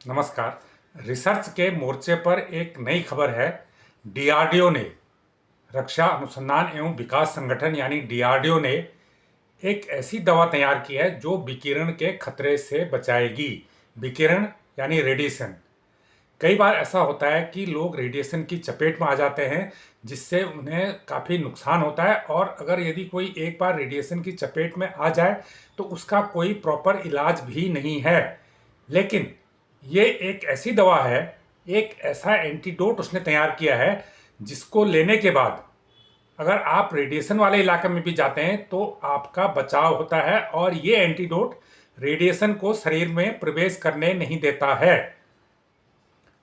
नमस्कार। रिसर्च के मोर्चे पर एक नई खबर है। डीआरडीओ ने, रक्षा अनुसंधान एवं विकास संगठन यानी डीआरडीओ ने एक ऐसी दवा तैयार की है जो विकिरण के खतरे से बचाएगी। विकिरण यानी रेडिएशन। कई बार ऐसा होता है कि लोग रेडिएशन की चपेट में आ जाते हैं, जिससे उन्हें काफ़ी नुकसान होता है। और अगर यदि कोई एक बार रेडिएशन की चपेट में आ जाए तो उसका कोई प्रॉपर इलाज भी नहीं है। लेकिन ये एक ऐसी दवा है, एक ऐसा एंटीडोट उसने तैयार किया है जिसको लेने के बाद अगर आप रेडिएशन वाले इलाके में भी जाते हैं तो आपका बचाव होता है, और ये एंटीडोट रेडिएशन को शरीर में प्रवेश करने नहीं देता है।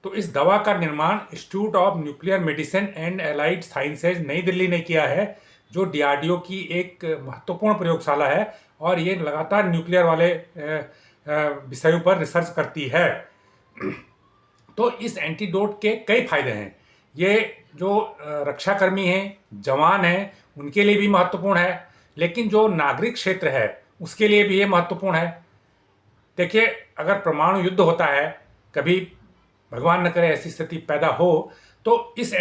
तो इस दवा का निर्माण institute of nuclear medicine and allied sciences नई दिल्ली ने किया है, जो डीआरडीओ की एक महत्वपूर्ण प्रयोगशाला है और ये लगातार न्यूक्लियर वाले विषयों पर रिसर्च करती है। तो इस एंटीडोट के कई फायदे हैं। ये जो रक्षाकर्मी हैं, जवान हैं, उनके लिए भी महत्वपूर्ण है, लेकिन जो नागरिक क्षेत्र है उसके लिए भी ये महत्वपूर्ण है। देखिए, अगर परमाणु युद्ध होता है, कभी भगवान न करे ऐसी स्थिति पैदा हो, तो इस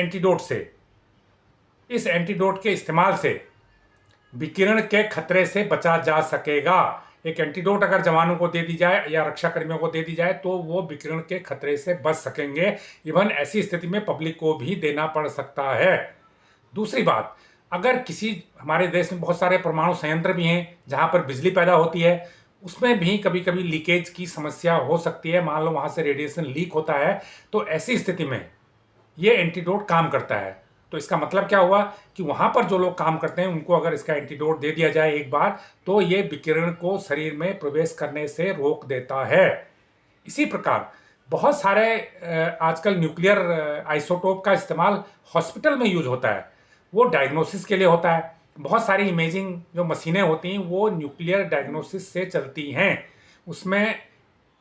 एंटीडोट के इस्तेमाल से विकिरण के खतरे से बचा जा सकेगा। एक एंटीडोट अगर जवानों को दे दी जाए या रक्षा कर्मियों को दे दी जाए तो वो विकिरण के खतरे से बच सकेंगे। इवन ऐसी स्थिति में पब्लिक को भी देना पड़ सकता है। दूसरी बात, अगर किसी, हमारे देश में बहुत सारे परमाणु संयंत्र भी हैं जहाँ पर बिजली पैदा होती है, उसमें भी कभी कभी लीकेज की समस्या हो सकती है। मान लो वहाँ से रेडिएशन लीक होता है, तो ऐसी स्थिति में ये एंटीडोट काम करता है। तो इसका मतलब क्या हुआ कि वहाँ पर जो लोग काम करते हैं उनको अगर इसका एंटीडोट दे दिया जाए एक बार, तो ये विकिरण को शरीर में प्रवेश करने से रोक देता है। इसी प्रकार बहुत सारे आजकल न्यूक्लियर आइसोटोप का इस्तेमाल हॉस्पिटल में यूज होता है। वो डायग्नोसिस के लिए होता है। बहुत सारी इमेजिंग जो मशीनें होती हैं वो न्यूक्लियर डायग्नोसिस से चलती हैं। उसमें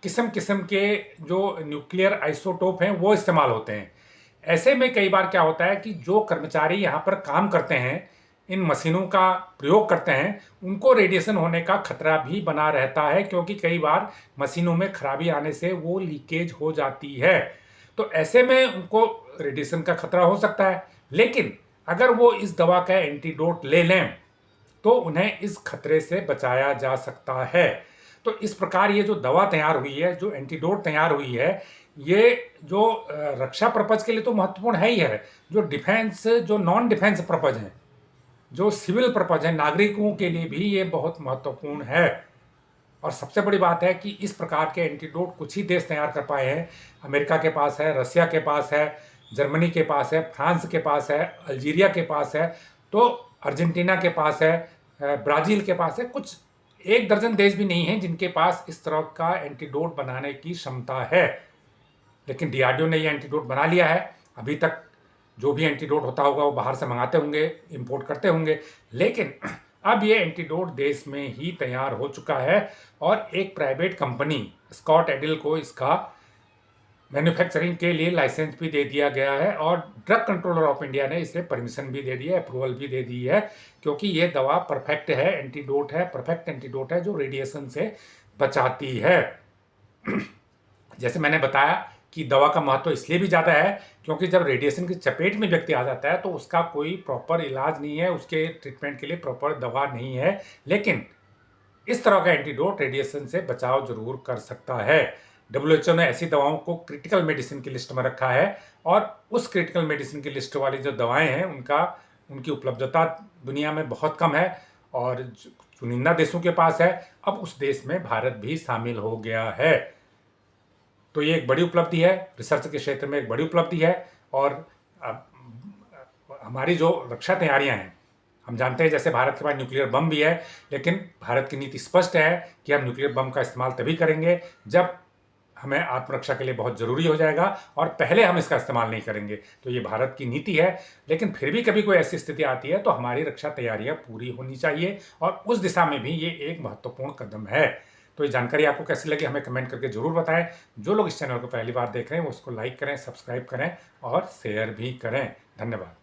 किस्म किस्म के जो न्यूक्लियर आइसोटोप हैं वो इस्तेमाल होते हैं। ऐसे में कई बार क्या होता है कि जो कर्मचारी यहाँ पर काम करते हैं, इन मशीनों का प्रयोग करते हैं, उनको रेडिएशन होने का खतरा भी बना रहता है, क्योंकि कई बार मशीनों में खराबी आने से वो लीकेज हो जाती है। तो ऐसे में उनको रेडिएशन का खतरा हो सकता है। लेकिन अगर वो इस दवा का एंटीडोट ले लें तो उन्हें इस खतरे से बचाया जा सकता है। तो इस प्रकार ये जो दवा तैयार हुई है, जो एंटीडोट तैयार हुई है, ये जो रक्षा पर्पज के लिए तो महत्वपूर्ण है ही है। जो डिफेंस, जो नॉन डिफेंस पर्पज हैं, जो सिविल पर्पज है, नागरिकों के लिए भी ये बहुत महत्वपूर्ण है। और सबसे बड़ी बात है कि इस प्रकार के एंटीडोट कुछ ही देश तैयार कर पाए हैं। अमेरिका के पास है, रसिया के पास है, जर्मनी के पास है, फ्रांस के पास है, अल्जीरिया के पास है, तो अर्जेंटीना के पास है, ब्राज़ील के पास है। कुछ एक दर्जन देश भी नहीं हैं जिनके पास इस तरह का एंटीडोट बनाने की क्षमता है। लेकिन डीआरडीओ ने ये एंटीडोट बना लिया है। अभी तक जो भी एंटीडोट होता होगा वो बाहर से मंगाते होंगे, इंपोर्ट करते होंगे, लेकिन अब ये एंटीडोट देश में ही तैयार हो चुका है। और एक प्राइवेट कंपनी स्कॉट एडिल को इसका मैन्युफैक्चरिंग के लिए लाइसेंस भी दे दिया गया है, और ड्रग कंट्रोलर ऑफ इंडिया ने इसे परमिशन भी दे दी है, अप्रूवल भी दे दी है, क्योंकि ये दवा परफेक्ट है, एंटीडोट है, परफेक्ट एंटीडोट है जो रेडिएशन से बचाती है। जैसे मैंने बताया कि दवा का महत्व इसलिए भी ज़्यादा है क्योंकि जब रेडिएशन की चपेट में व्यक्ति आ जाता है तो उसका कोई प्रॉपर इलाज नहीं है, उसके ट्रीटमेंट के लिए प्रॉपर दवा नहीं है। लेकिन इस तरह का एंटीडोट रेडिएशन से बचाव जरूर कर सकता है। डब्ल्यूएचओ ने ऐसी दवाओं को क्रिटिकल मेडिसिन की लिस्ट में रखा है, और उस क्रिटिकल मेडिसिन की लिस्ट वाली जो दवाएं हैं उनकी उपलब्धता दुनिया में बहुत कम है, और चुनिंदा देशों के पास है। अब उस देश में भारत भी शामिल हो गया है। तो ये एक बड़ी उपलब्धि है, रिसर्च के क्षेत्र में एक बड़ी उपलब्धि है। और हमारी जो रक्षा तैयारियां हैं, हम जानते हैं जैसे भारत के पास न्यूक्लियर बम भी है, लेकिन भारत की नीति स्पष्ट है कि हम न्यूक्लियर बम का इस्तेमाल तभी करेंगे जब हमें आत्मरक्षा के लिए बहुत ज़रूरी हो जाएगा, और पहले हम इसका इस्तेमाल नहीं करेंगे। तो ये भारत की नीति है। लेकिन फिर भी कभी कोई ऐसी स्थिति आती है तो हमारी रक्षा तैयारियां पूरी होनी चाहिए, और उस दिशा में भी ये एक महत्वपूर्ण कदम है। तो ये जानकारी आपको कैसी लगी हमें कमेंट करके ज़रूर बताएं। जो लोग इस चैनल को पहली बार देख रहे हैं वो उसको लाइक करें, सब्सक्राइब करें और शेयर भी करें। धन्यवाद।